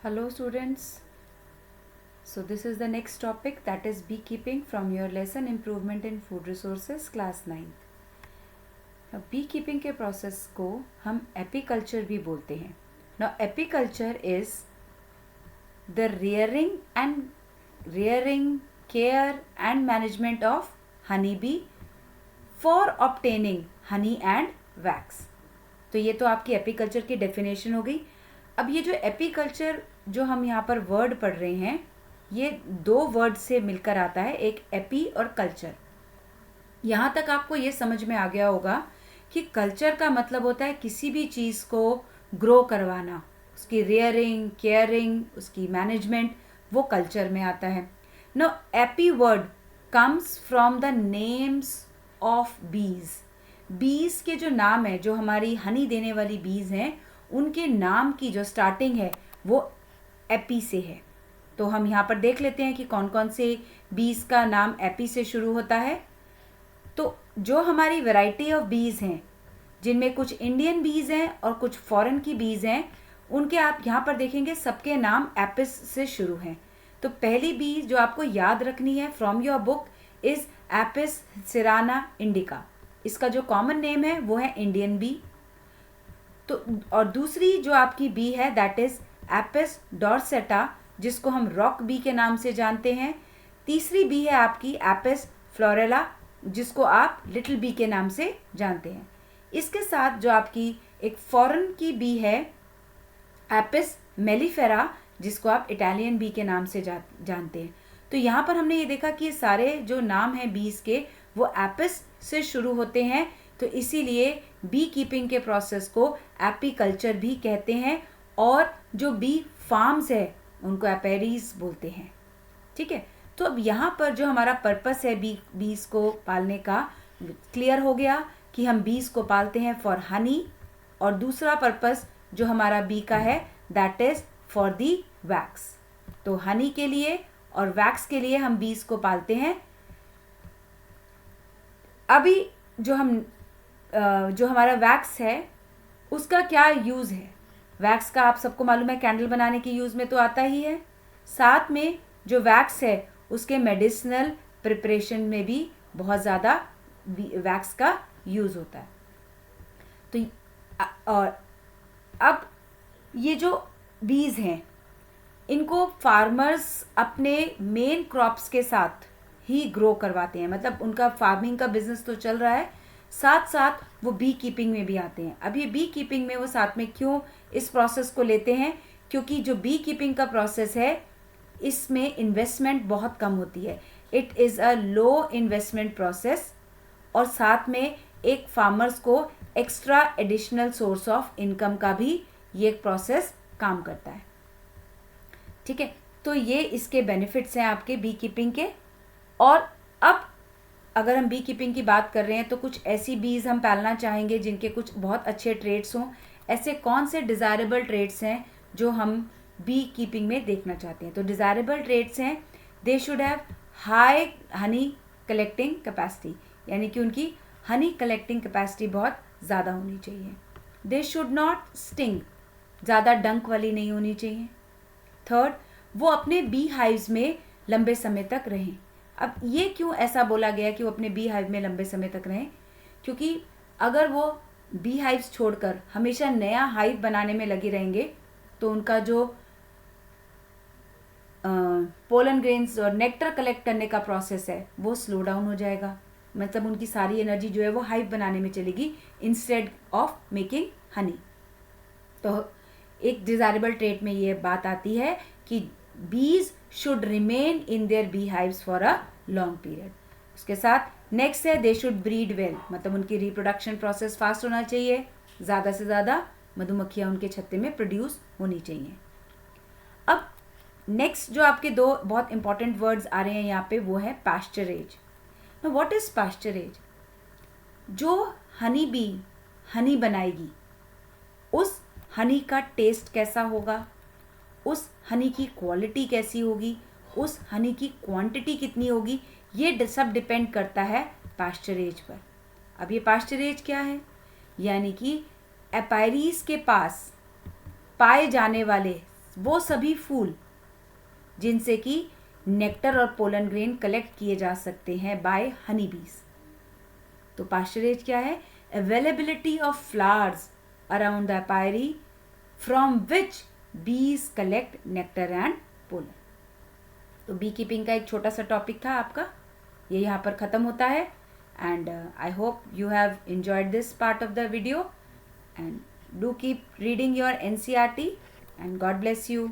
Hello students. So this is the next topic, that is beekeeping, from your lesson Improvement in Food Resources class 9. Now beekeeping के process को हम apiculture भी बोलते हैं. Now apiculture is the rearing, care and management of honeybee for obtaining honey and wax. तो ये तो आपकी एपीकल्चर की डेफिनेशन हो गई. अब ये जो एपीकल्चर जो हम यहाँ पर वर्ड पढ़ रहे हैं, ये दो वर्ड से मिलकर आता है, एक एपी और कल्चर. यहाँ तक आपको ये समझ में आ गया होगा कि कल्चर का मतलब होता है किसी भी चीज़ को ग्रो करवाना, उसकी रेयरिंग, केयरिंग, उसकी मैनेजमेंट, वो कल्चर में आता है. No api word comes from the names of bees. Bees के जो नाम है, जो हमारी हनी देने वाली बीज हैं, उनके नाम की जो स्टार्टिंग है वो एपी से है. तो हम यहाँ पर देख लेते हैं कि कौन कौन से बीज का नाम एपी से शुरू होता है. तो जो हमारी वैरायटी ऑफ बीज हैं, जिनमें कुछ इंडियन बीज हैं और कुछ फॉरेन की बीज हैं, उनके आप यहाँ पर देखेंगे सबके नाम एपिस से शुरू हैं. तो पहली बीज जो आपको याद रखनी है from your book is Apis cerana indica. इसका जो कॉमन नेम है वो है इंडियन बी. तो और दूसरी जो आपकी बी है दैट इज एपिस डॉर्सेटा, जिसको हम रॉक बी के नाम से जानते हैं. तीसरी बी है आपकी एपिस फ्लोरेला, जिसको आप लिटिल बी के नाम से जानते हैं. इसके साथ जो आपकी एक फॉरेन की बी है एपिस मेलिफेरा, जिसको आप इटालियन बी के नाम से जानते हैं. तो यहाँ पर हमने ये देखा कि ये सारे जो नाम हैं बीज के वो एपिस से शुरू होते हैं. तो इसीलिए बी कीपिंग के प्रोसेस को एपीकल्चर भी कहते हैं, और जो बी फार्म्स है उनको एपेरीज बोलते हैं. ठीक है. तो अब यहाँ पर जो हमारा पर्पस है बीज को पालने का क्लियर हो गया कि हम बीज को पालते हैं फॉर हनी, और दूसरा पर्पस जो हमारा बी का है that is for the wax. तो हनी के लिए और वैक्स के लिए हम बीज को पालते हैं. अभी जो हमारा वैक्स है उसका क्या यूज़ है. वैक्स का आप सबको मालूम है कैंडल बनाने के यूज़ में तो आता ही है. साथ में जो वैक्स है उसके मेडिसिनल प्रिपरेशन में भी बहुत ज़्यादा वैक्स का यूज़ होता है. तो और अब ये जो बीज हैं इनको फार्मर्स अपने मेन क्रॉप्स के साथ ही ग्रो करवाते हैं. मतलब उनका फार्मिंग का बिजनेस तो चल रहा है, साथ साथ वो बी कीपिंग में भी आते हैं. अब ये बी कीपिंग में वो साथ में क्यों इस प्रोसेस को लेते हैं, क्योंकि जो बी कीपिंग का प्रोसेस है इसमें इन्वेस्टमेंट बहुत कम होती है. It is a low investment process, और साथ में एक फार्मर्स को extra additional source of income का भी ये एक प्रोसेस काम करता है. ठीक है. तो ये इसके बेनिफिट्स हैं आपके बी कीपिंग के. और अब अगर हम बी कीपिंग की बात कर रहे हैं तो कुछ ऐसी बीज हम पालना चाहेंगे जिनके कुछ बहुत अच्छे ट्रेड्स हों. ऐसे कौन से डिज़ायरेबल ट्रेड्स हैं जो हम बी कीपिंग में देखना चाहते हैं. तो डिज़ायरेबल ट्रेड्स हैं, they should have high Honey collecting capacity, यानी कि उनकी हनी कलेक्टिंग कैपेसिटी बहुत ज़्यादा होनी चाहिए. दे शुड नॉट स्टिंग, ज़्यादा डंक वाली नहीं होनी चाहिए. थर्ड, वो अपने बी हाइव्स में लंबे समय तक रहें. अब ये क्यों ऐसा बोला गया कि वो अपने बी हाइव में लंबे समय तक रहें, क्योंकि अगर वो बी हाइव्स छोड़कर हमेशा नया हाइव बनाने में लगे रहेंगे तो उनका जो पोलन ग्रेन्स और नेक्टर कलेक्ट करने का प्रोसेस है वो स्लो डाउन हो जाएगा. मतलब उनकी सारी एनर्जी जो है वो हाइव बनाने में चलेगी इंस्टेड ऑफ मेकिंग हनी. तो एक डिज़ायरेबल ट्रेट में ये बात आती है कि bees should remain in their bee hives for a long period. उसके साथ नेक्स्ट है दे शुड ब्रीड वेल, मतलब उनकी रिप्रोडक्शन प्रोसेस फास्ट होना चाहिए, ज़्यादा से ज़्यादा मधुमक्खियाँ उनके छत्ते में प्रोड्यूस होनी चाहिए. अब नेक्स्ट जो आपके दो बहुत इंपॉर्टेंट वर्ड्स आ रहे हैं यहाँ पे वो है pasturage. Now what is pasturage. जो हनी बी हनी बनाएगी उस हनी का टेस्ट कैसा होगा, उस हनी की क्वालिटी कैसी होगी, उस हनी की क्वांटिटी कितनी होगी, ये सब डिपेंड करता है पास्चरेज पर. अब ये पास्चरेज क्या है, यानी कि एपायरीज के पास पाए जाने वाले वो सभी फूल जिनसे कि नेक्टर और पोलन ग्रेन कलेक्ट किए जा सकते हैं बाय हनी बीज। तो पास्चरेज क्या है? Availability of flowers around the apiary from which bees collect nectar and pollen. तो बी कीपिंग का एक छोटा सा टॉपिक था आपका, ये यहाँ पर ख़त्म होता है। And I hope you have enjoyed this part of the video, and do keep reading your NCERT, and God bless you.